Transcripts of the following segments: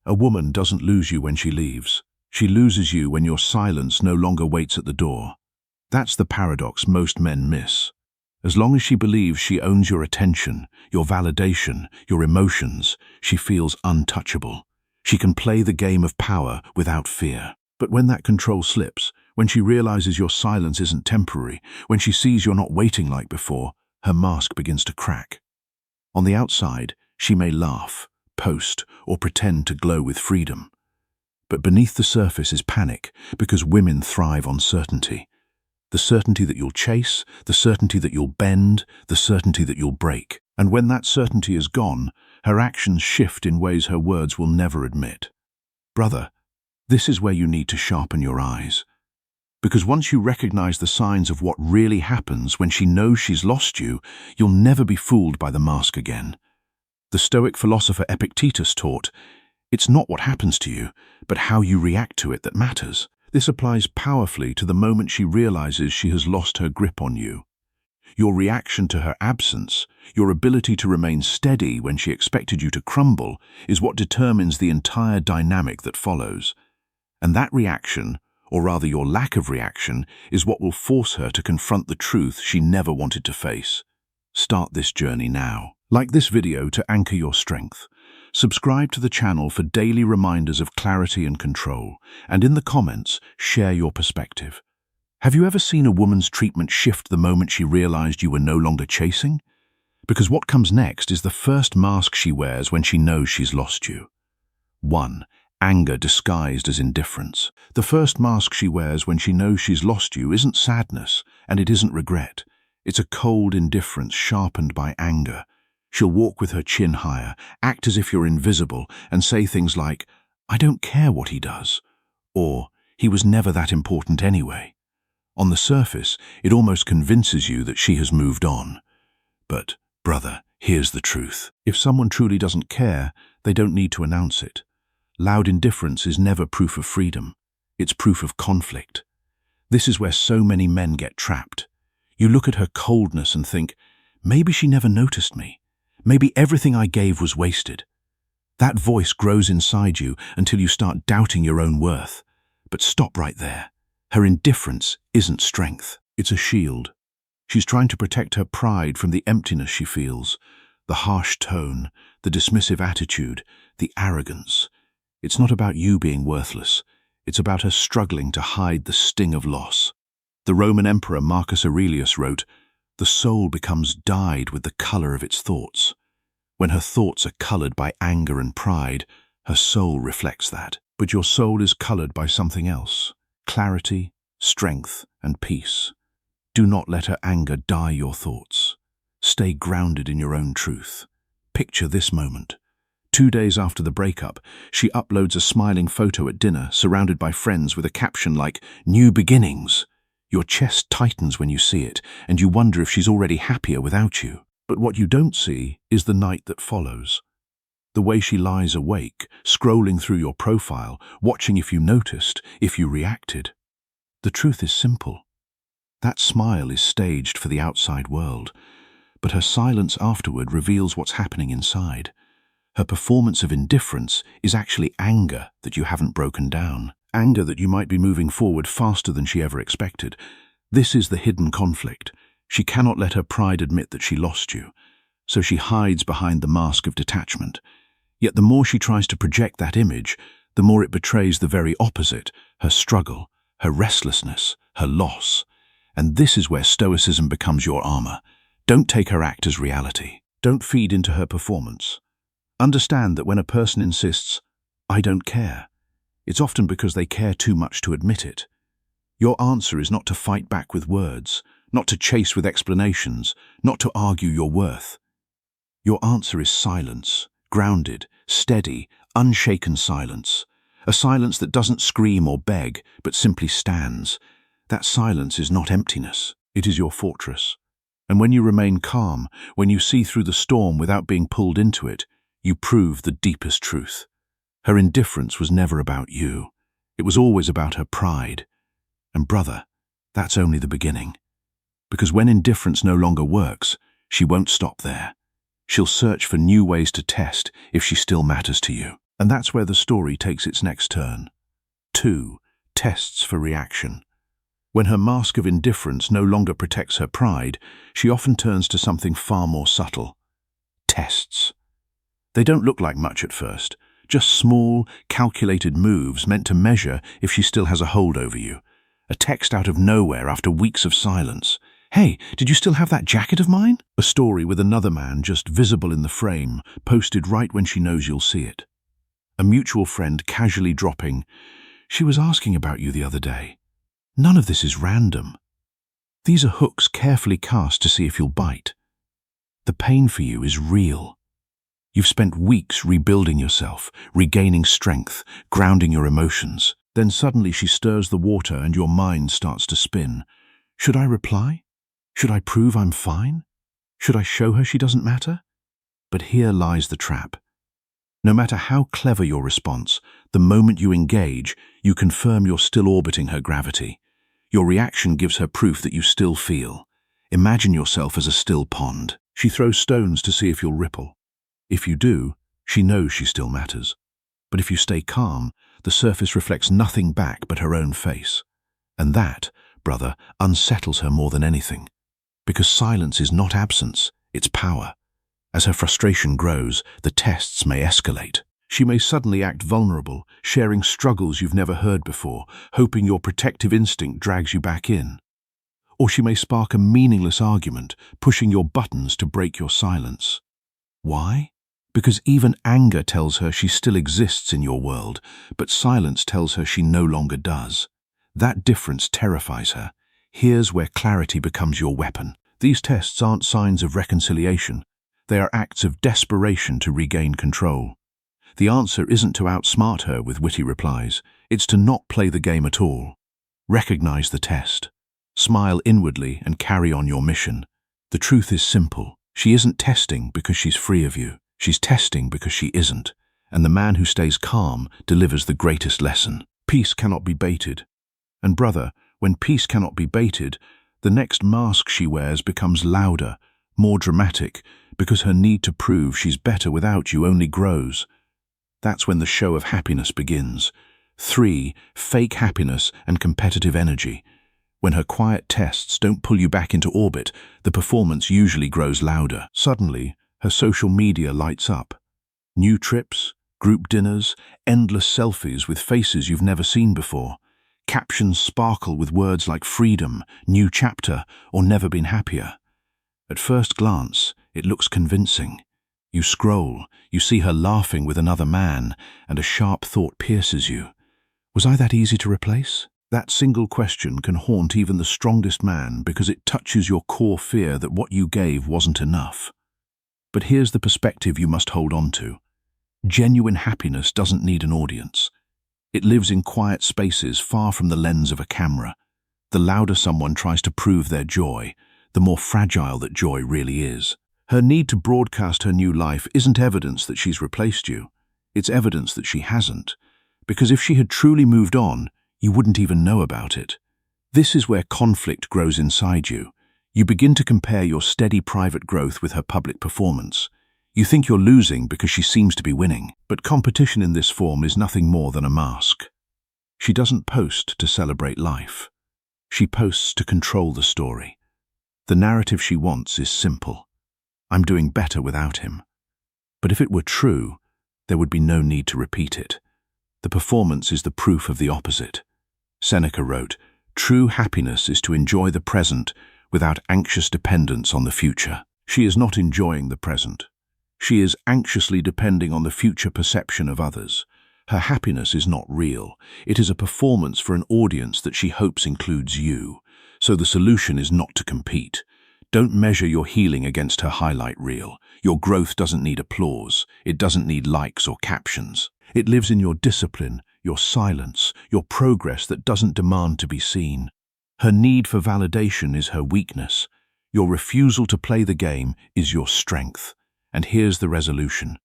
A woman doesn't lose you when she leaves. She loses you when your silence no longer waits at the door. That's the paradox most men miss. As long as she believes she owns your attention, your validation, your emotions, she feels untouchable. She can play the game of power without fear. But when that control slips, when she realizes your silence isn't temporary, when she sees you're not waiting like before, her mask begins to crack. On the outside, she may laugh, post, or pretend to glow with freedom. But beneath the surface is panic, because women thrive on certainty. The certainty that you'll chase, the certainty that you'll bend, the certainty that you'll break. And when that certainty is gone, her actions shift in ways her words will never admit. Brother, this is where you need to sharpen your eyes. Because once you recognize the signs of what really happens when she knows she's lost you, you'll never be fooled by the mask again. The Stoic philosopher Epictetus taught, it's not what happens to you, but how you react to it that matters. This applies powerfully to the moment she realizes she has lost her grip on you. Your reaction to her absence, your ability to remain steady when she expected you to crumble, is what determines the entire dynamic that follows. And that reaction, or rather your lack of reaction, is what will force her to confront the truth she never wanted to face. Start this journey now. Like this video to anchor your strength. Subscribe to the channel for daily reminders of clarity and control, and in the comments, share your perspective. Have you ever seen a woman's treatment shift the moment she realized you were no longer chasing? Because what comes next is the first mask she wears when she knows she's lost you. 1. Anger disguised as indifference. The first mask she wears when she knows she's lost you isn't sadness, and it isn't regret. It's a cold indifference sharpened by anger. She'll walk with her chin higher, act as if you're invisible, and say things like, I don't care what he does, or he was never that important anyway. On the surface, it almost convinces you that she has moved on. But, brother, here's the truth. If someone truly doesn't care, they don't need to announce it. Loud indifference is never proof of freedom. It's proof of conflict. This is where so many men get trapped. You look at her coldness and think, maybe she never noticed me. Maybe everything I gave was wasted. That voice grows inside you until you start doubting your own worth. But stop right there. Her indifference isn't strength. It's a shield. She's trying to protect her pride from the emptiness she feels, the harsh tone, the dismissive attitude, the arrogance. It's not about you being worthless. It's about her struggling to hide the sting of loss. The Roman Emperor Marcus Aurelius wrote, the soul becomes dyed with the color of its thoughts. When her thoughts are colored by anger and pride, her soul reflects that. But your soul is colored by something else. Clarity, strength, and peace. Do not let her anger dye your thoughts. Stay grounded in your own truth. Picture this moment. 2 days after the breakup, she uploads a smiling photo at dinner, surrounded by friends with a caption like, New beginnings. Your chest tightens when you see it, and you wonder if she's already happier without you. But what you don't see is the night that follows. The way she lies awake, scrolling through your profile, watching if you noticed, if you reacted. The truth is simple. That smile is staged for the outside world, but her silence afterward reveals what's happening inside. Her performance of indifference is actually anger that you haven't broken down. Anger that you might be moving forward faster than she ever expected. This is the hidden conflict. She cannot let her pride admit that she lost you, so she hides behind the mask of detachment. Yet the more she tries to project that image, the more it betrays the very opposite, her struggle, her restlessness, her loss. And this is where Stoicism becomes your armor. Don't take her act as reality. Don't feed into her performance. Understand that when a person insists, I don't care, it's often because they care too much to admit it. Your answer is not to fight back with words, not to chase with explanations, not to argue your worth. Your answer is silence, grounded, steady, unshaken silence. A silence that doesn't scream or beg, but simply stands. That silence is not emptiness, it is your fortress. And when you remain calm, when you see through the storm without being pulled into it, you prove the deepest truth. Her indifference was never about you. It was always about her pride. And brother, that's only the beginning. Because when indifference no longer works, she won't stop there. She'll search for new ways to test if she still matters to you. And that's where the story takes its next turn. 2. Tests for reaction. When her mask of indifference no longer protects her pride, she often turns to something far more subtle. Tests. They don't look like much at first, just small, calculated moves meant to measure if she still has a hold over you. A text out of nowhere after weeks of silence. "Hey, did you still have that jacket of mine?" A story with another man just visible in the frame, posted right when she knows you'll see it. A mutual friend casually dropping, "She was asking about you the other day." None of this is random. These are hooks carefully cast to see if you'll bite. The pain for you is real. You've spent weeks rebuilding yourself, regaining strength, grounding your emotions. Then suddenly she stirs the water and your mind starts to spin. Should I reply? Should I prove I'm fine? Should I show her she doesn't matter? But here lies the trap. No matter how clever your response, the moment you engage, you confirm you're still orbiting her gravity. Your reaction gives her proof that you still feel. Imagine yourself as a still pond. She throws stones to see if you'll ripple. If you do, she knows she still matters. But if you stay calm, the surface reflects nothing back but her own face. And that, brother, unsettles her more than anything. Because silence is not absence, it's power. As her frustration grows, the tests may escalate. She may suddenly act vulnerable, sharing struggles you've never heard before, hoping your protective instinct drags you back in. Or she may spark a meaningless argument, pushing your buttons to break your silence. Why? Because even anger tells her she still exists in your world, but silence tells her she no longer does. That difference terrifies her. Here's where clarity becomes your weapon. These tests aren't signs of reconciliation. They are acts of desperation to regain control. The answer isn't to outsmart her with witty replies. It's to not play the game at all. Recognize the test. Smile inwardly and carry on your mission. The truth is simple. She isn't testing because she's free of you. She's testing because she isn't. And the man who stays calm delivers the greatest lesson. Peace cannot be baited. And brother, when peace cannot be baited, the next mask she wears becomes louder, more dramatic, because her need to prove she's better without you only grows. That's when the show of happiness begins. 3. Fake happiness and competitive energy. When her quiet tests don't pull you back into orbit, the performance usually grows louder. Suddenly, her social media lights up. New trips, group dinners, endless selfies with faces you've never seen before. Captions sparkle with words like freedom, new chapter, or never been happier. At first glance, it looks convincing. You scroll, you see her laughing with another man, and a sharp thought pierces you. Was I that easy to replace? That single question can haunt even the strongest man because it touches your core fear that what you gave wasn't enough. But here's the perspective you must hold on to. Genuine happiness doesn't need an audience. It lives in quiet spaces far from the lens of a camera. The louder someone tries to prove their joy, the more fragile that joy really is. Her need to broadcast her new life isn't evidence that she's replaced you. It's evidence that she hasn't. Because if she had truly moved on, you wouldn't even know about it. This is where conflict grows inside you. You begin to compare your steady private growth with her public performance. You think you're losing because she seems to be winning. But competition in this form is nothing more than a mask. She doesn't post to celebrate life. She posts to control the story. The narrative she wants is simple. I'm doing better without him. But if it were true, there would be no need to repeat it. The performance is the proof of the opposite. Seneca wrote, "True happiness is to enjoy the present without anxious dependence on the future." She is not enjoying the present. She is anxiously depending on the future perception of others. Her happiness is not real. It is a performance for an audience that she hopes includes you. So the solution is not to compete. Don't measure your healing against her highlight reel. Your growth doesn't need applause. It doesn't need likes or captions. It lives in your discipline, your silence, your progress that doesn't demand to be seen. Her need for validation is her weakness. Your refusal to play the game is your strength. And here's the resolution.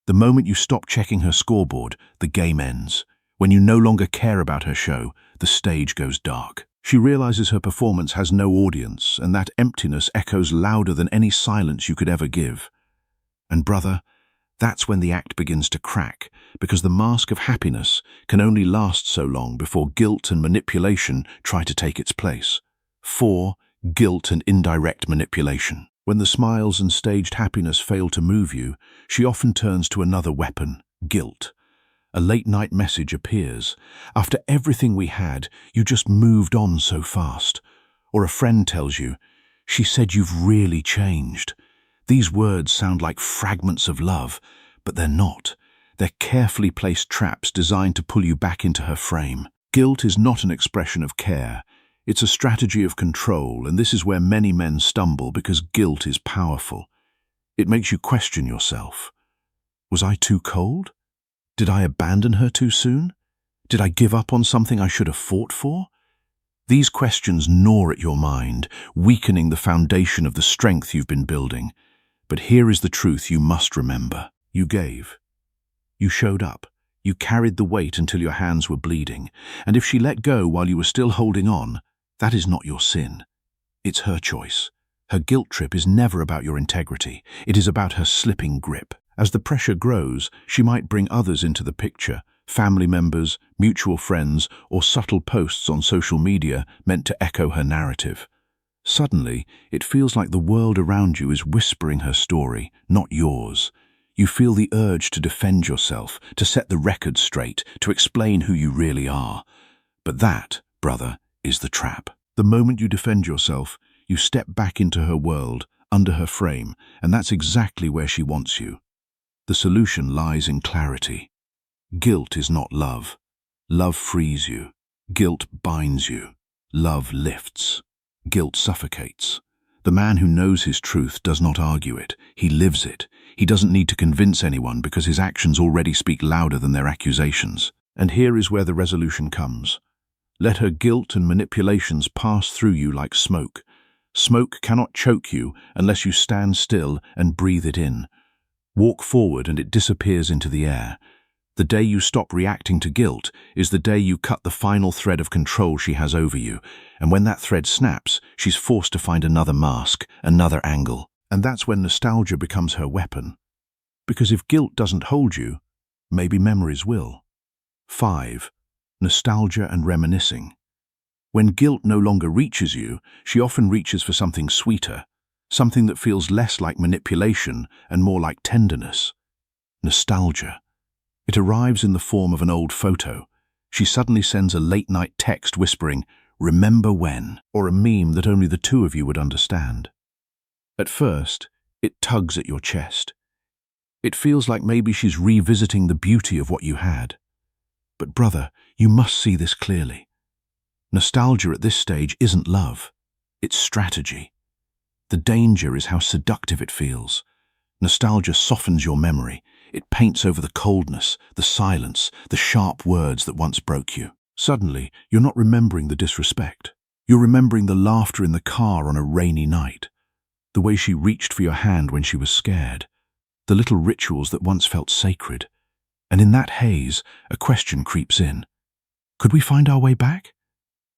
The moment you stop checking her scoreboard, the game ends. When you no longer care about her show, the stage goes dark. She realizes her performance has no audience, and that emptiness echoes louder than any silence you could ever give. And brother, That's when the act begins to crack, because the mask of happiness can only last so long before guilt and manipulation try to take its place. 4. Guilt and indirect manipulation. When the smiles and staged happiness fail to move you, she often turns to another weapon, guilt. A late-night message appears. After everything we had, you just moved on so fast. Or a friend tells you, "She said you've really changed." These words sound like fragments of love, but they're not. They're carefully placed traps designed to pull you back into her frame. Guilt is not an expression of care. It's a strategy of control, and this is where many men stumble because guilt is powerful. It makes you question yourself. Was I too cold? Did I abandon her too soon? Did I give up on something I should have fought for? These questions gnaw at your mind, weakening the foundation of the strength you've been building. But here is the truth you must remember. You gave. You showed up. You carried the weight until your hands were bleeding. And if she let go while you were still holding on, that is not your sin. It's her choice. Her guilt trip is never about your integrity. It is about her slipping grip. As the pressure grows, she might bring others into the picture, family members, mutual friends, or subtle posts on social media meant to echo her narrative. Suddenly, it feels like the world around you is whispering her story, not yours. You feel the urge to defend yourself, to set the record straight, to explain who you really are. But that, brother, is the trap. The moment you defend yourself, you step back into her world, under her frame, and that's exactly where she wants you. The solution lies in clarity. Guilt is not love. Love frees you. Guilt binds you. Love lifts. Guilt suffocates. The man who knows his truth does not argue it. He lives it. He doesn't need to convince anyone because his actions already speak louder than their accusations. And here is where the resolution comes. Let her guilt and manipulations pass through you like smoke. Smoke cannot choke you unless you stand still and breathe it in. Walk forward and it disappears into the air. The day you stop reacting to guilt is the day you cut the final thread of control she has over you, and when that thread snaps, she's forced to find another mask, another angle. And that's when nostalgia becomes her weapon. Because if guilt doesn't hold you, maybe memories will. 5. Nostalgia and reminiscing. When guilt no longer reaches you, she often reaches for something sweeter, something that feels less like manipulation and more like tenderness. Nostalgia. It arrives in the form of an old photo. She suddenly sends a late-night text whispering, "Remember when?" or a meme that only the two of you would understand. At first, it tugs at your chest. It feels like maybe she's revisiting the beauty of what you had. But brother, you must see this clearly. Nostalgia at this stage isn't love. It's strategy. The danger is how seductive it feels. Nostalgia softens your memory. It paints over the coldness, the silence, the sharp words that once broke you. Suddenly, you're not remembering the disrespect. You're remembering the laughter in the car on a rainy night, the way she reached for your hand when she was scared, the little rituals that once felt sacred. And in that haze, a question creeps in. Could we find our way back?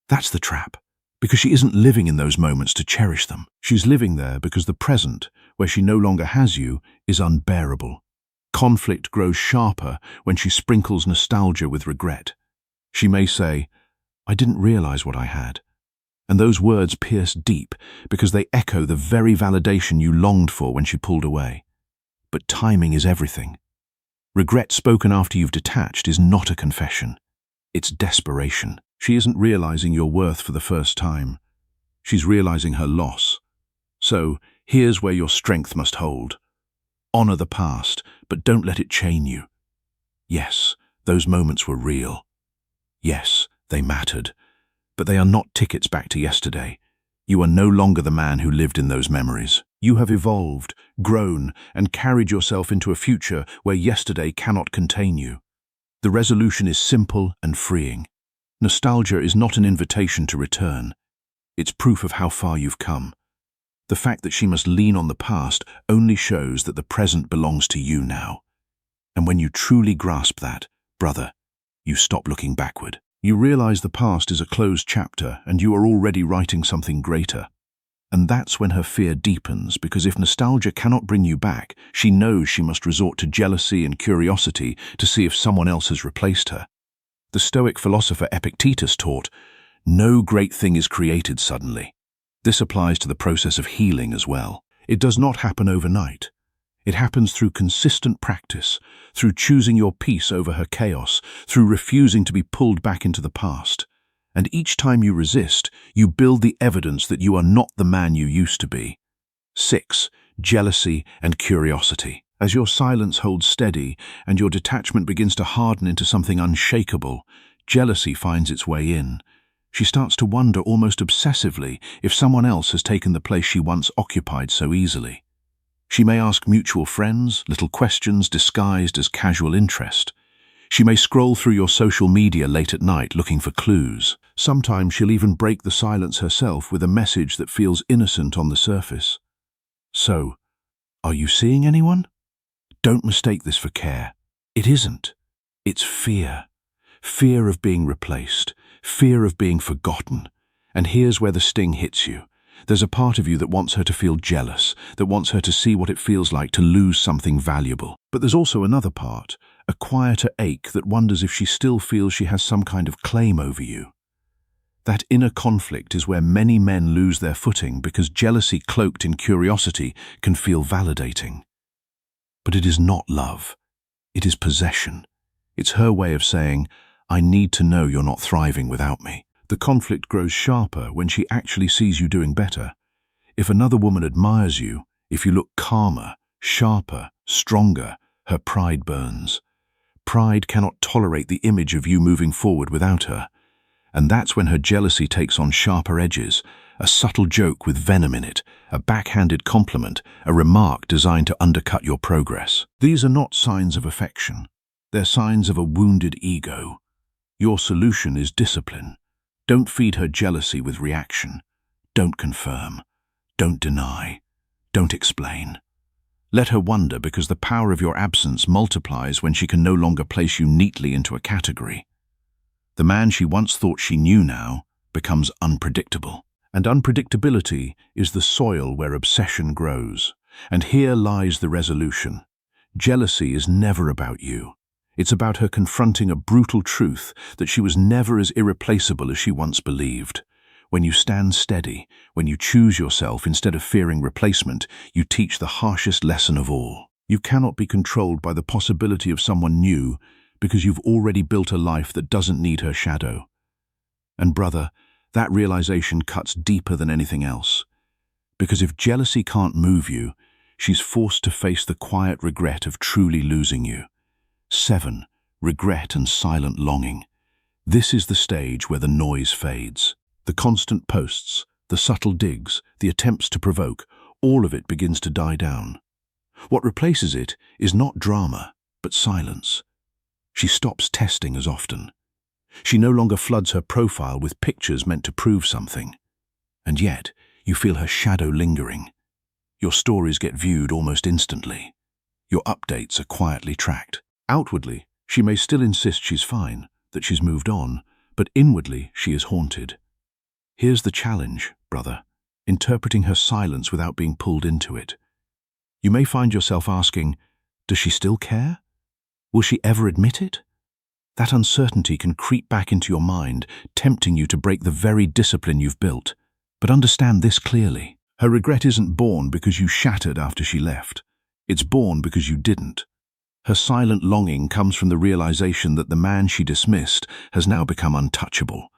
That's the trap. Because she isn't living in those moments to cherish them. She's living there because the present, where she no longer has you, is unbearable. Conflict grows sharper when she sprinkles nostalgia with regret. She may say, "I didn't realize what I had." And those words pierce deep because they echo the very validation you longed for when she pulled away. But timing is everything. Regret spoken after you've detached is not a confession. It's desperation. She isn't realizing your worth for the first time. She's realizing her loss. So, here's where your strength must hold. Honor the past, but don't let it chain you. Yes, those moments were real. Yes, they mattered. But they are not tickets back to yesterday. You are no longer the man who lived in those memories. You have evolved, grown, and carried yourself into a future where yesterday cannot contain you. The resolution is simple and freeing. Nostalgia is not an invitation to return. It's proof of how far you've come. The fact that she must lean on the past only shows that the present belongs to you now. And when you truly grasp that, brother, you stop looking backward. You realize the past is a closed chapter and you are already writing something greater. And that's when her fear deepens, because if nostalgia cannot bring you back, she knows she must resort to jealousy and curiosity to see if someone else has replaced her. The Stoic philosopher Epictetus taught, "No great thing is created suddenly." This applies to the process of healing as well. It does not happen overnight. It happens through consistent practice, through choosing your peace over her chaos, through refusing to be pulled back into the past. And each time you resist, you build the evidence that you are not the man you used to be. 6. Jealousy and curiosity. As your silence holds steady and your detachment begins to harden into something unshakable, jealousy finds its way in. She starts to wonder almost obsessively if someone else has taken the place she once occupied so easily. She may ask mutual friends, little questions disguised as casual interest. She may scroll through your social media late at night looking for clues. Sometimes she'll even break the silence herself with a message that feels innocent on the surface. So, are you seeing anyone? Don't mistake this for care. It isn't. It's fear. Fear of being replaced. Fear of being forgotten. And here's where the sting hits you. There's a part of you that wants her to feel jealous, that wants her to see what it feels like to lose something valuable. But there's also another part, a quieter ache that wonders if she still feels she has some kind of claim over you. That inner conflict is where many men lose their footing because jealousy cloaked in curiosity can feel validating. But it is not love. It is possession. It's her way of saying, "I need to know you're not thriving without me." The conflict grows sharper when she actually sees you doing better. If another woman admires you, if you look calmer, sharper, stronger, her pride burns. Pride cannot tolerate the image of you moving forward without her. And that's when her jealousy takes on sharper edges, a subtle joke with venom in it, a backhanded compliment, a remark designed to undercut your progress. These are not signs of affection. They're signs of a wounded ego. Your solution is discipline. Don't feed her jealousy with reaction. Don't confirm. Don't deny. Don't explain. Let her wonder, because the power of your absence multiplies when she can no longer place you neatly into a category. The man she once thought she knew now becomes unpredictable. And unpredictability is the soil where obsession grows. And here lies the resolution. Jealousy is never about you. It's about her confronting a brutal truth that she was never as irreplaceable as she once believed. When you stand steady, when you choose yourself instead of fearing replacement, you teach the harshest lesson of all. You cannot be controlled by the possibility of someone new because you've already built a life that doesn't need her shadow. And brother, that realization cuts deeper than anything else. Because if jealousy can't move you, she's forced to face the quiet regret of truly losing you. 7. Regret and silent longing. This is the stage where the noise fades. The constant posts, the subtle digs, the attempts to provoke, all of it begins to die down. What replaces it is not drama, but silence. She stops testing as often. She no longer floods her profile with pictures meant to prove something. And yet, you feel her shadow lingering. Your stories get viewed almost instantly. Your updates are quietly tracked. Outwardly, she may still insist she's fine, that she's moved on, but inwardly she is haunted. Here's the challenge, brother, interpreting her silence without being pulled into it. You may find yourself asking, does she still care? Will she ever admit it? That uncertainty can creep back into your mind, tempting you to break the very discipline you've built. But understand this clearly. Her regret isn't born because you shattered after she left. It's born because you didn't. Her silent longing comes from the realization that the man she dismissed has now become untouchable.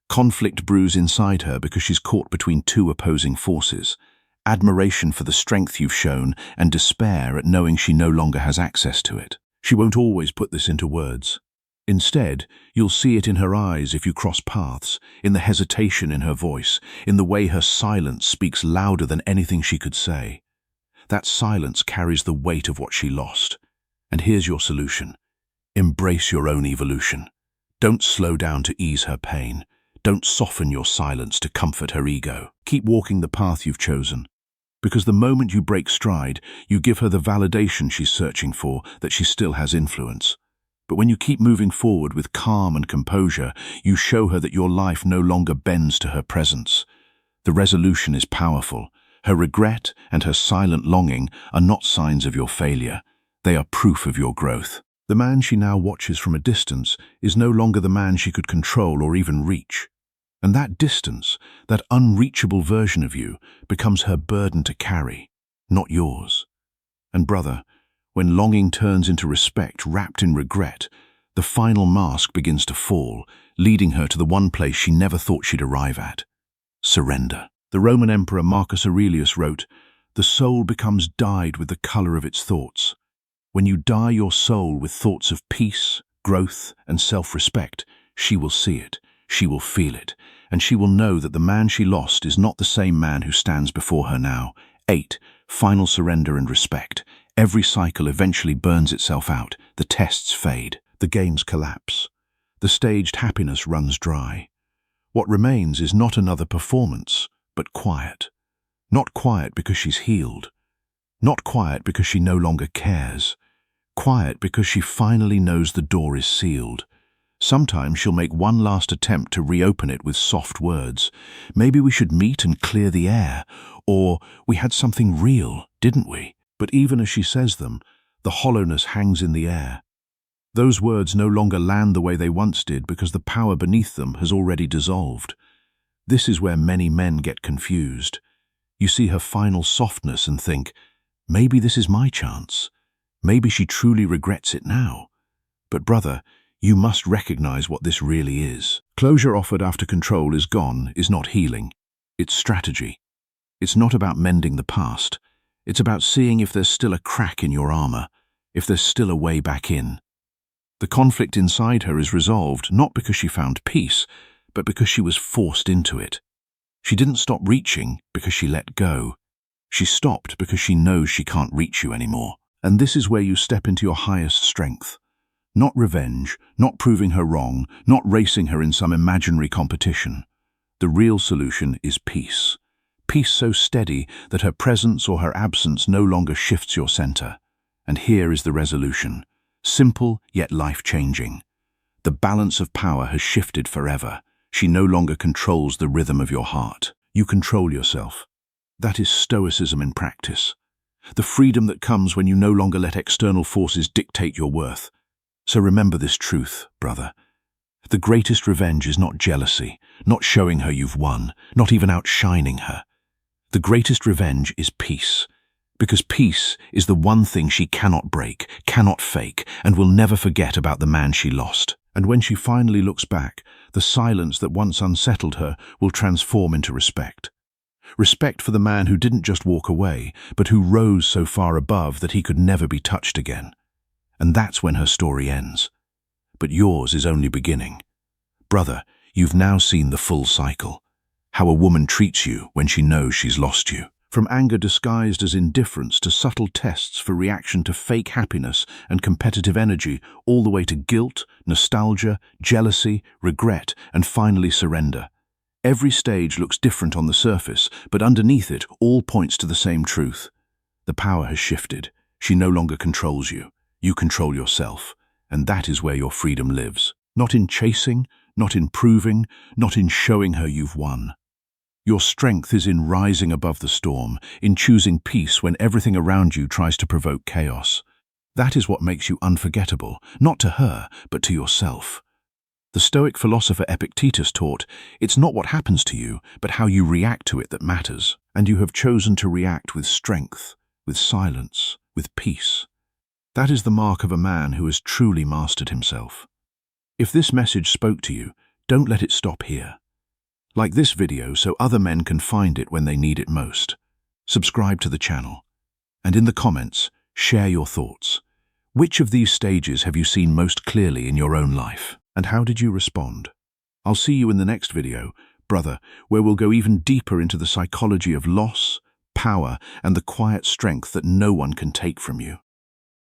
Conflict brews inside her because she's caught between two opposing forces. Admiration for the strength you've shown and despair at knowing she no longer has access to it. She won't always put this into words. Instead, you'll see it in her eyes if you cross paths, in the hesitation in her voice, in the way her silence speaks louder than anything she could say. That silence carries the weight of what she lost. And here's your solution. Embrace your own evolution. Don't slow down to ease her pain. Don't soften your silence to comfort her ego. Keep walking the path you've chosen. Because the moment you break stride, you give her the validation she's searching for, that she still has influence. But when you keep moving forward with calm and composure, you show her that your life no longer bends to her presence. The resolution is powerful. Her regret and her silent longing are not signs of your failure. They are proof of your growth. The man she now watches from a distance is no longer the man she could control or even reach. And that distance, that unreachable version of you, becomes her burden to carry, not yours. And brother, when longing turns into respect wrapped in regret, the final mask begins to fall, leading her to the one place she never thought she'd arrive at: surrender. The Roman Emperor Marcus Aurelius wrote, "The soul becomes dyed with the color of its thoughts." When you dye your soul with thoughts of peace, growth, and self-respect, she will see it, she will feel it, and she will know that the man she lost is not the same man who stands before her now. 8. Final surrender and respect. Every cycle eventually burns itself out, the tests fade, the games collapse. The staged happiness runs dry. What remains is not another performance, but quiet. Not quiet because she's healed. Not quiet because she no longer cares. Quiet because she finally knows the door is sealed. Sometimes she'll make one last attempt to reopen it with soft words. "Maybe we should meet and clear the air," or "We had something real, didn't we?" But even as she says them, the hollowness hangs in the air. Those words no longer land the way they once did because the power beneath them has already dissolved. This is where many men get confused. You see her final softness and think, maybe this is my chance. Maybe she truly regrets it now. But brother, you must recognize what this really is. Closure offered after control is gone is not healing. It's strategy. It's not about mending the past. It's about seeing if there's still a crack in your armor, if there's still a way back in. The conflict inside her is resolved not because she found peace, but because she was forced into it. She didn't stop reaching because she let go. She stopped because she knows she can't reach you anymore. And this is where you step into your highest strength. Not revenge, not proving her wrong, not racing her in some imaginary competition. The real solution is peace. Peace so steady that her presence or her absence no longer shifts your center. And here is the resolution. Simple yet life-changing. The balance of power has shifted forever. She no longer controls the rhythm of your heart. You control yourself. That is Stoicism in practice. The freedom that comes when you no longer let external forces dictate your worth. So remember this truth, brother. The greatest revenge is not jealousy, not showing her you've won, not even outshining her. The greatest revenge is peace. Because peace is the one thing she cannot break, cannot fake, and will never forget about the man she lost. And when she finally looks back, the silence that once unsettled her will transform into respect. Respect for the man who didn't just walk away, but who rose so far above that he could never be touched again. And that's when her story ends. But yours is only beginning. Brother, you've now seen the full cycle. How a woman treats you when she knows she's lost you. From anger disguised as indifference to subtle tests for reaction to fake happiness and competitive energy, all the way to guilt, nostalgia, jealousy, regret, and finally surrender. Every stage looks different on the surface, but underneath it all points to the same truth. The power has shifted. She no longer controls you. You control yourself. And that is where your freedom lives. Not in chasing, not in proving, not in showing her you've won. Your strength is in rising above the storm, in choosing peace when everything around you tries to provoke chaos. That is what makes you unforgettable, not to her, but to yourself. The Stoic philosopher Epictetus taught, it's not what happens to you, but how you react to it that matters. And you have chosen to react with strength, with silence, with peace. That is the mark of a man who has truly mastered himself. If this message spoke to you, don't let it stop here. Like this video so other men can find it when they need it most. Subscribe to the channel. And in the comments, share your thoughts. Which of these stages have you seen most clearly in your own life? And how did you respond? I'll see you in the next video, brother, where we'll go even deeper into the psychology of loss, power, and the quiet strength that no one can take from you.